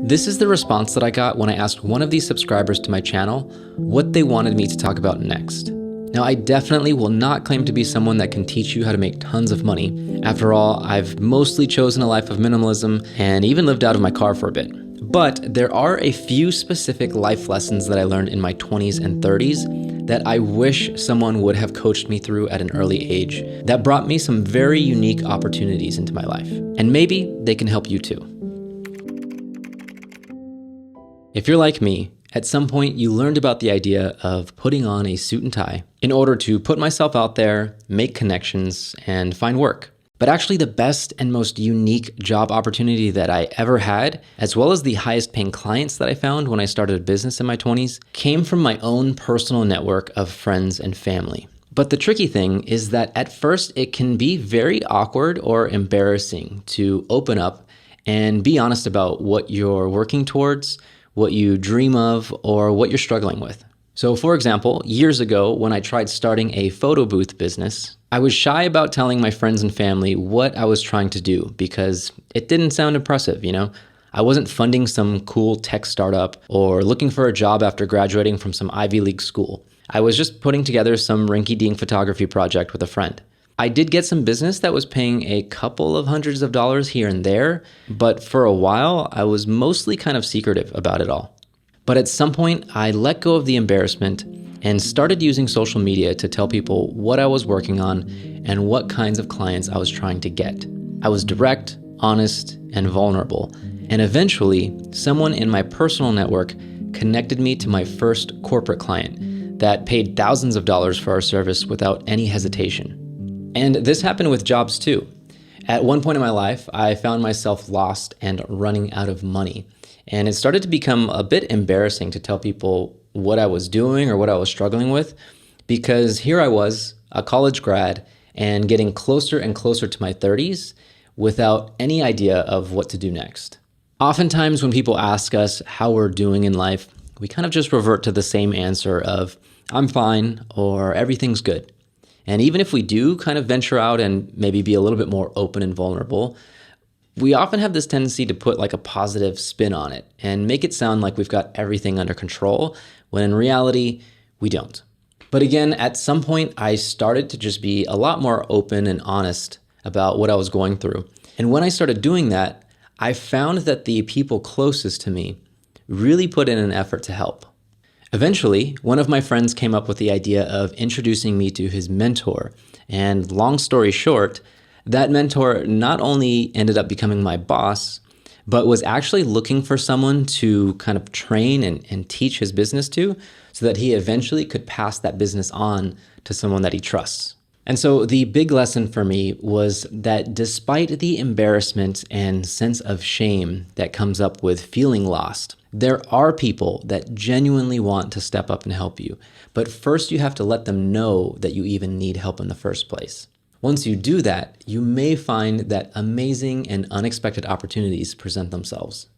This is the response that I got when I asked one of these subscribers to my channel what they wanted me to talk about next. Now, I definitely will not claim to be someone that can teach you how to make tons of money. After all, I've mostly chosen a life of minimalism and even lived out of my car for a bit. But there are a few specific life lessons that I learned in my 20s and 30s that I wish someone would have coached me through at an early age that brought me some very unique opportunities into my life. And maybe they can help you too. If you're like me, at some point you learned about the idea of putting on a suit and tie in order to put myself out there, make connections, and find work. But actually the best and most unique job opportunity that I ever had, as well as the highest paying clients that I found when I started a business in my 20s, came from my own personal network of friends and family. But the tricky thing is that at first it can be very awkward or embarrassing to open up and be honest about what you're working towards, what you dream of, or what you're struggling with. So for example, years ago when I tried starting a photo booth business, I was shy about telling my friends and family what I was trying to do because it didn't sound impressive, I wasn't funding some cool tech startup or looking for a job after graduating from some Ivy League school. I was just putting together some rinky-dink photography project with a friend. I did get some business that was paying a couple of hundreds of dollars here and there, but for a while, I was mostly kind of secretive about it all. But at some point, I let go of the embarrassment and started using social media to tell people what I was working on and what kinds of clients I was trying to get. I was direct, honest, and vulnerable. And eventually, someone in my personal network connected me to my first corporate client that paid thousands of dollars for our service without any hesitation. And this happened with jobs too. At one point in my life, I found myself lost and running out of money. And it started to become a bit embarrassing to tell people what I was doing or what I was struggling with, because here I was, a college grad, and getting closer and closer to my 30s without any idea of what to do next. Oftentimes when people ask us how we're doing in life, we kind of just revert to the same answer of, I'm fine, or everything's good. And even if we do kind of venture out and maybe be a little bit more open and vulnerable, we often have this tendency to put like a positive spin on it and make it sound like we've got everything under control, when in reality, we don't. But again, at some point, I started to just be a lot more open and honest about what I was going through. And when I started doing that, I found that the people closest to me really put in an effort to help. Eventually, one of my friends came up with the idea of introducing me to his mentor. And long story short, that mentor not only ended up becoming my boss, but was actually looking for someone to kind of train and teach his business to, so that he eventually could pass that business on to someone that he trusts. And so the big lesson for me was that despite the embarrassment and sense of shame that comes up with feeling lost, there are people that genuinely want to step up and help you. But first you have to let them know that you even need help in the first place. Once you do that, you may find that amazing and unexpected opportunities present themselves.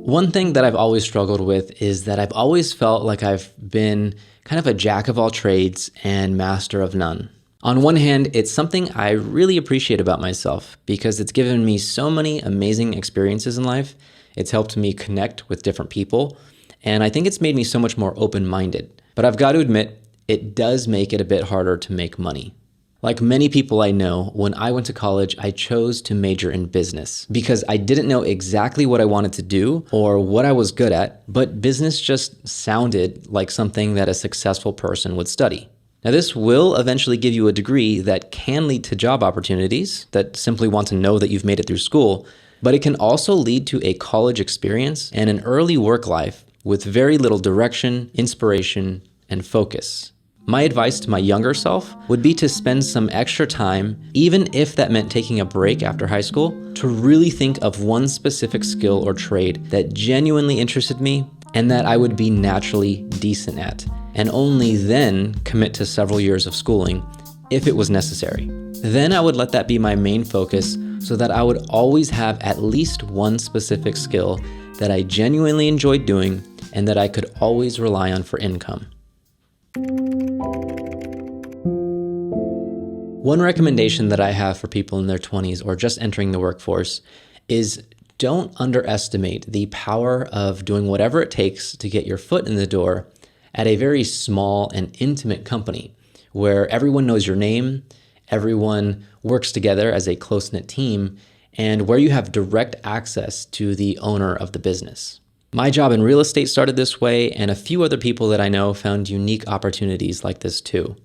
One thing that I've always struggled with is that I've always felt like I've been kind of a jack of all trades and master of none. On one hand, it's something I really appreciate about myself because it's given me so many amazing experiences in life. It's helped me connect with different people, and I think it's made me so much more open-minded. But I've got to admit, it does make it a bit harder to make money. Like many people I know, when I went to college, I chose to major in business because I didn't know exactly what I wanted to do or what I was good at, but business just sounded like something that a successful person would study. Now, this will eventually give you a degree that can lead to job opportunities that simply want to know that you've made it through school, but it can also lead to a college experience and an early work life with very little direction, inspiration, and focus. My advice to my younger self would be to spend some extra time, even if that meant taking a break after high school, to really think of one specific skill or trade that genuinely interested me and that I would be naturally decent at, and only then commit to several years of schooling if it was necessary. Then I would let that be my main focus so that I would always have at least one specific skill that I genuinely enjoyed doing and that I could always rely on for income. One recommendation that I have for people in their 20s or just entering the workforce is don't underestimate the power of doing whatever it takes to get your foot in the door at a very small and intimate company where everyone knows your name, everyone works together as a close-knit team, and where you have direct access to the owner of the business. My job in real estate started this way, and a few other people that I know found unique opportunities like this too.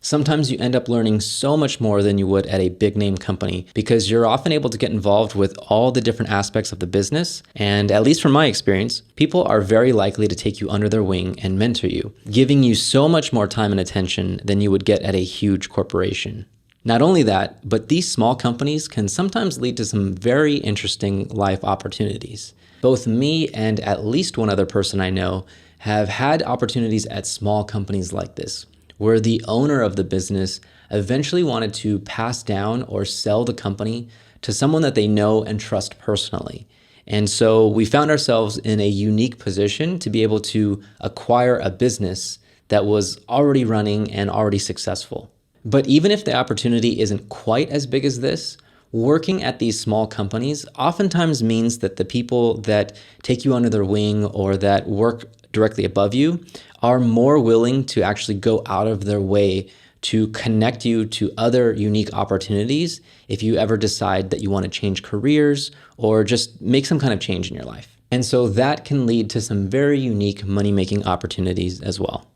Sometimes you end up learning so much more than you would at a big name company because you're often able to get involved with all the different aspects of the business. And at least from my experience, people are very likely to take you under their wing and mentor you, giving you so much more time and attention than you would get at a huge corporation. Not only that, but these small companies can sometimes lead to some very interesting life opportunities. Both me and at least one other person I know have had opportunities at small companies like this, where the owner of the business eventually wanted to pass down or sell the company to someone that they know and trust personally. And so we found ourselves in a unique position to be able to acquire a business that was already running and already successful. But even if the opportunity isn't quite as big as this, working at these small companies oftentimes means that the people that take you under their wing or that work directly above you are more willing to actually go out of their way to connect you to other unique opportunities if you ever decide that you want to change careers or just make some kind of change in your life. And so that can lead to some very unique money-making opportunities as well.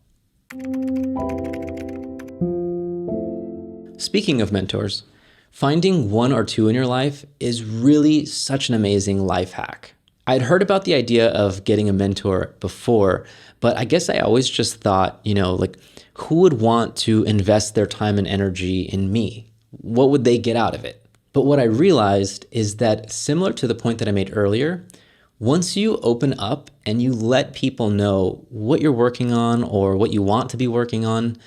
Speaking of mentors, finding one or two in your life is really such an amazing life hack. I'd heard about the idea of getting a mentor before, but I guess I always just thought, who would want to invest their time and energy in me? What would they get out of it? But what I realized is that similar to the point that I made earlier, once you open up and you let people know what you're working on or what you want to be working on,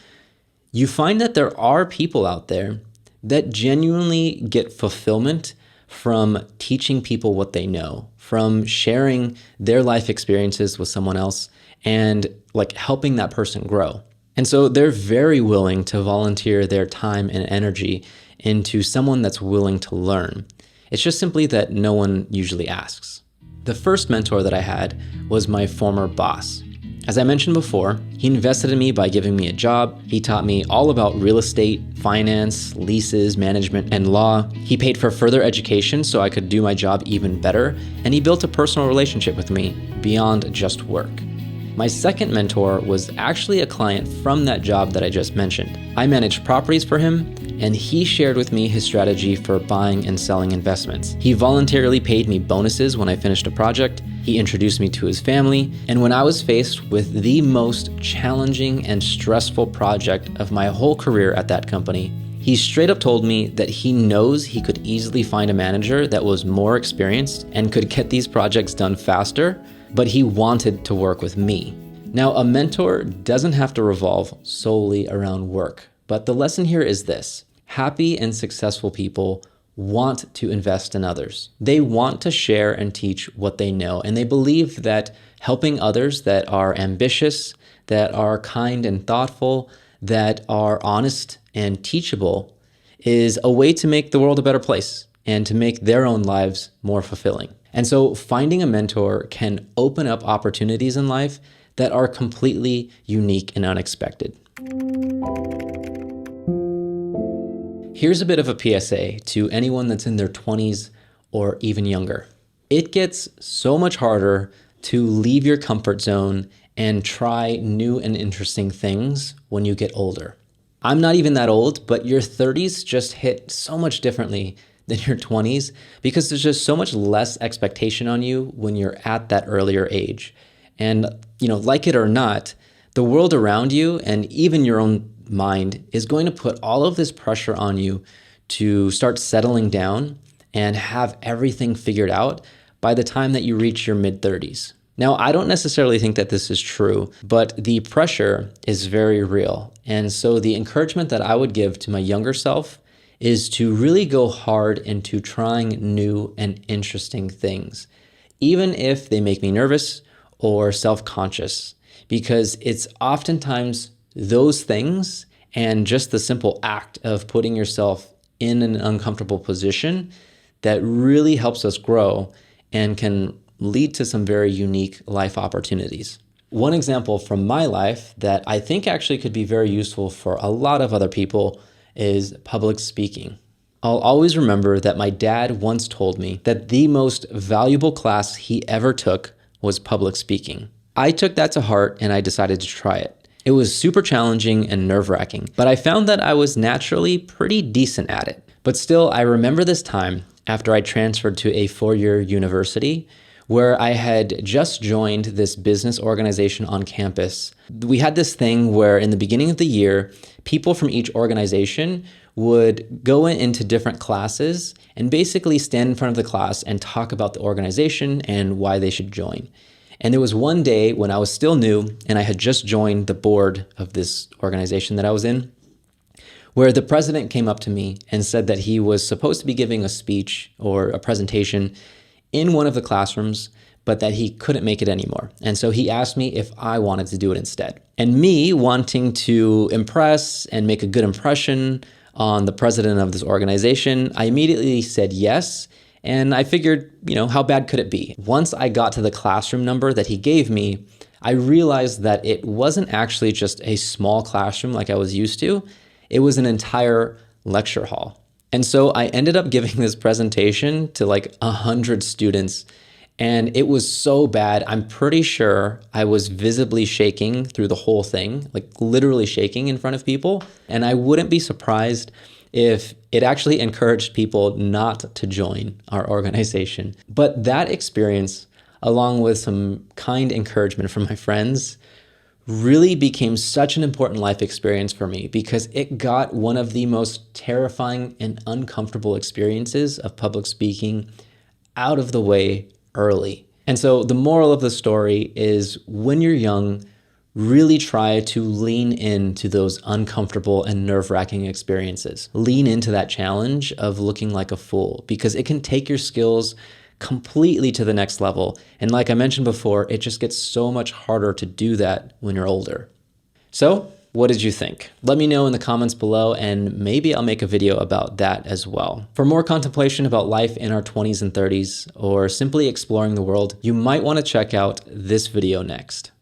you find that there are people out there that genuinely get fulfillment from teaching people what they know, from sharing their life experiences with someone else and helping that person grow. And so they're very willing to volunteer their time and energy into someone that's willing to learn. It's just simply that no one usually asks. The first mentor that I had was my former boss. As I mentioned before, he invested in me by giving me a job. He taught me all about real estate, finance, leases, management, and law. He paid for further education so I could do my job even better, and he built a personal relationship with me beyond just work. My second mentor was actually a client from that job that I just mentioned. I managed properties for him, and he shared with me his strategy for buying and selling investments. He voluntarily paid me bonuses when I finished a project. He introduced me to his family, and when I was faced with the most challenging and stressful project of my whole career at that company, he straight up told me that he knows he could easily find a manager that was more experienced and could get these projects done faster, but he wanted to work with me. Now, a mentor doesn't have to revolve solely around work, but the lesson here is this: happy and successful people want to invest in others. They want to share and teach what they know, and they believe that helping others that are ambitious, that are kind and thoughtful, that are honest and teachable is a way to make the world a better place and to make their own lives more fulfilling. And so finding a mentor can open up opportunities in life that are completely unique and unexpected. Here's a bit of a PSA to anyone that's in their 20s or even younger. It gets so much harder to leave your comfort zone and try new and interesting things when you get older. I'm not even that old, but your 30s just hit so much differently than your 20s because there's just so much less expectation on you when you're at that earlier age. And, like it or not, the world around you and even your own mind is going to put all of this pressure on you to start settling down and have everything figured out by the time that you reach your mid-30s. Now, I don't necessarily think that this is true, but the pressure is very real. And so the encouragement that I would give to my younger self is to really go hard into trying new and interesting things, even if they make me nervous or self-conscious, because it's oftentimes those things and just the simple act of putting yourself in an uncomfortable position that really helps us grow and can lead to some very unique life opportunities. One example from my life that I think actually could be very useful for a lot of other people is public speaking. I'll always remember that my dad once told me that the most valuable class he ever took was public speaking. I took that to heart and I decided to try it. It was super challenging and nerve-wracking, but I found that I was naturally pretty decent at it. But still, I remember this time after I transferred to a 4-year university where I had just joined this business organization on campus. We had this thing where in the beginning of the year, people from each organization would go into different classes and basically stand in front of the class and talk about the organization and why they should join. And there was one day when I was still new and I had just joined the board of this organization that I was in, where the president came up to me and said that he was supposed to be giving a speech or a presentation in one of the classrooms, but that he couldn't make it anymore. And so he asked me if I wanted to do it instead. And me wanting to impress and make a good impression on the president of this organization, I immediately said yes. And I figured, how bad could it be? Once I got to the classroom number that he gave me, I realized that it wasn't actually just a small classroom like I was used to. It was an entire lecture hall. And so I ended up giving this presentation to like 100 students, and it was so bad. I'm pretty sure I was visibly shaking through the whole thing, like literally shaking in front of people. And I wouldn't be surprised if it actually encouraged people not to join our organization. But that experience, along with some kind encouragement from my friends, really became such an important life experience for me because it got one of the most terrifying and uncomfortable experiences of public speaking out of the way early. And so the moral of the story is when you're young, really try to lean into those uncomfortable and nerve-wracking experiences. Lean into that challenge of looking like a fool because it can take your skills completely to the next level. And like I mentioned before, it just gets so much harder to do that when you're older. So, what did you think? Let me know in the comments below, and maybe I'll make a video about that as well. For more contemplation about life in our 20s and 30s, or simply exploring the world, you might want to check out this video next.